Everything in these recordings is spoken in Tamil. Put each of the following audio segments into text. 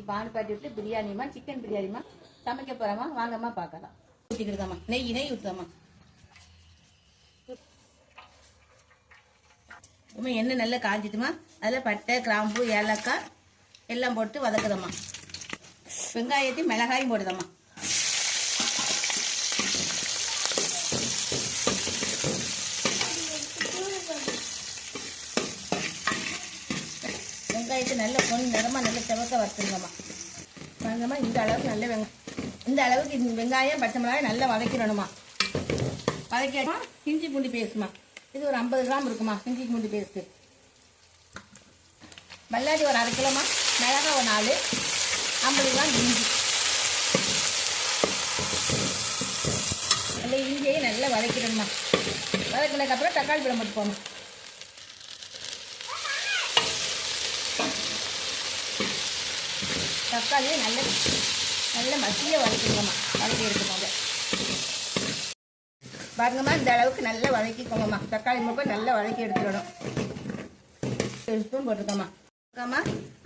இன்னைக்கு பானுபாட்டி விட்டு பிரியாணிமா, சிக்கன் பிரியாணிமா சமைக்க போறோமா. வாங்கம்மா பார்க்கலாம். ஊற்றிக்கிடுதாம்மா, நெய் ஊற்றுதாம்மா. எண்ணெய் நல்லா காஞ்சிட்டுமா, அதில் பட்டை, கிராம்பு, ஏலக்காய் எல்லாம் போட்டு வதக்குதம்மா. வெங்காயத்தையும் மிளகாயும் போடுதம்மா. வெங்காயத்தை நல்ல பொண்ணு நிறமாக நல்ல செவக்க வறுத்துங்கம்மா. வாங்கம்மா, இந்த அளவுக்கு இந்த வெங்காயம் பச்சை மிளகாய் நல்லா வதக்கிடணுமா. வதக்கிடுமா. இஞ்சி பூண்டு பேஸ்ட்டுமா, இது ஒரு 50 கிராம் இருக்குமா. இஞ்சி பூண்டு பேஸ்ட்டு. மல்லாடி ஒரு 1/2 கிலோமா. மிளகாய் ஒரு 4, 50 கிராம் இஞ்சி. நல்ல இஞ்சியை நல்லா வதக்கிடணுமா. வதக்கினதுக்கப்புறம் தக்காளி பழம் போட்டு போகணும். தக்காளியை நல்ல மசிய வதக்கிடுங்கம்மா. வதக்கி எடுத்துக்கோங்க. பாருங்கம்மா, இந்த அளவுக்கு நல்லா வதக்கிக்கோங்கம்மா. தக்காளி முப்பை நல்லா வதக்கி எடுத்துக்கணும். 1 ஸ்பூன் போட்டுக்கோம்மா.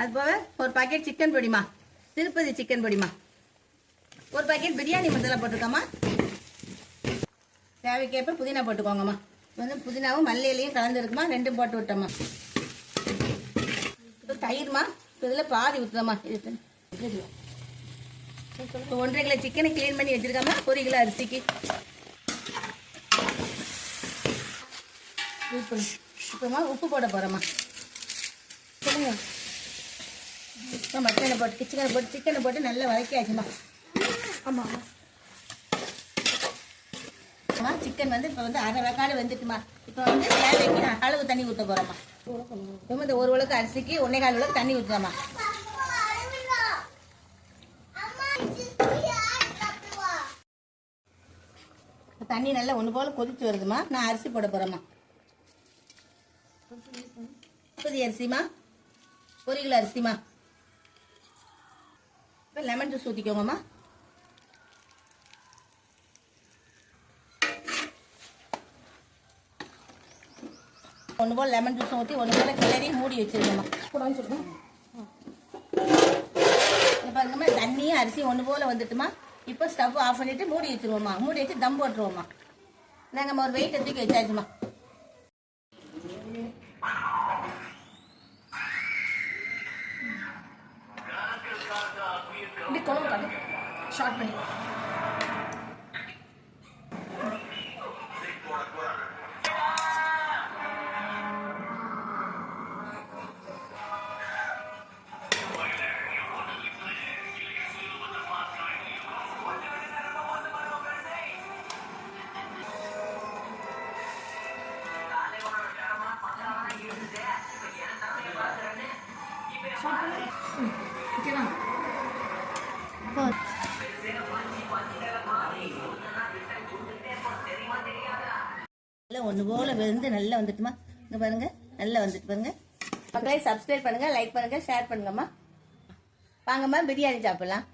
அது போக ஒரு பாக்கெட் சிக்கன் பொடிமா, திருப்பதி சிக்கன் பொடிமா. ஒரு பாக்கெட் பிரியாணி மசாலா போட்டுக்கோம்மா. தேவைக்கேற்ப புதினா போட்டுக்கோங்கம்மா. புதினாவும் மல்லி இலையும் கலந்து இருக்குமா, 2 போட்டு விட்டோம்மா. தயிர்மா, இதில் பாதி ஊற்றுதம்மா. இது 1.5 கிலோ சிக்கனை கிளீன் பண்ணி வச்சிருக்காமா. 1 கிலோ அரிசிக்கு இப்போமா உப்பு போட போகிறோம்மா. சொல்லுங்க. மட்டனை போட்டு சிக்கனை போட்டு நல்லா வதக்கியாச்சுமா. ஆமாம், சிக்கன் இப்போ 1/2 வேக்காடு வெந்துட்டுமா. இப்போ தேவைக்கு அளவு தண்ணி ஊற்ற போகிறோம்மா. இந்த 1 உலக்கு அரிசிக்கு 1.25 உலக்கு தண்ணி ஊற்றுதாம்மா. தண்ணி நல்லா ஒன்று போல கொதிச்சு வருதுமா. நான் அரிசி போட போகிறேம்மா. புதிய அரிசிமா, 1 கிலோ அரிசிமா. இப்போ லெமன் ஜூஸ் ஊற்றிக்கோங்கம்மா. ஒன்று போல் லெமன் ஜூஸ் ஊற்றி 1 போல் கிளறி மூடி வச்சுருக்கோம்மா. கூடான்னு சொல்லுங்க. பாருங்கம்மா, தண்ணியும் அரிசியும் 1 போல் வந்துட்டுமா. இப்போ ஸ்டவ் ஆஃப் பண்ணிவிட்டு மூடி வச்சுருவோம்மா. மூடி வச்சு தம் போட்டுருவோம்மா. நாங்கம்மா ஒரு வெயிட் தூக்கி வச்சாச்சுமா. இப்படி குழம்பு காட்டு ஷார்ட் பண்ணி ஒன்று போல வெந்து நல்லா வந்துட்டுமா. இங்கே பாருங்க, நல்லா வந்துட்டு பாருங்க. மக்களே, சப்ஸ்கிரைப் பண்ணுங்க, லைக் பண்ணுங்க, ஷேர் பண்ணுங்கம்மா. வாங்கம்மா, பிரியாணி சாப்பிடலாம்.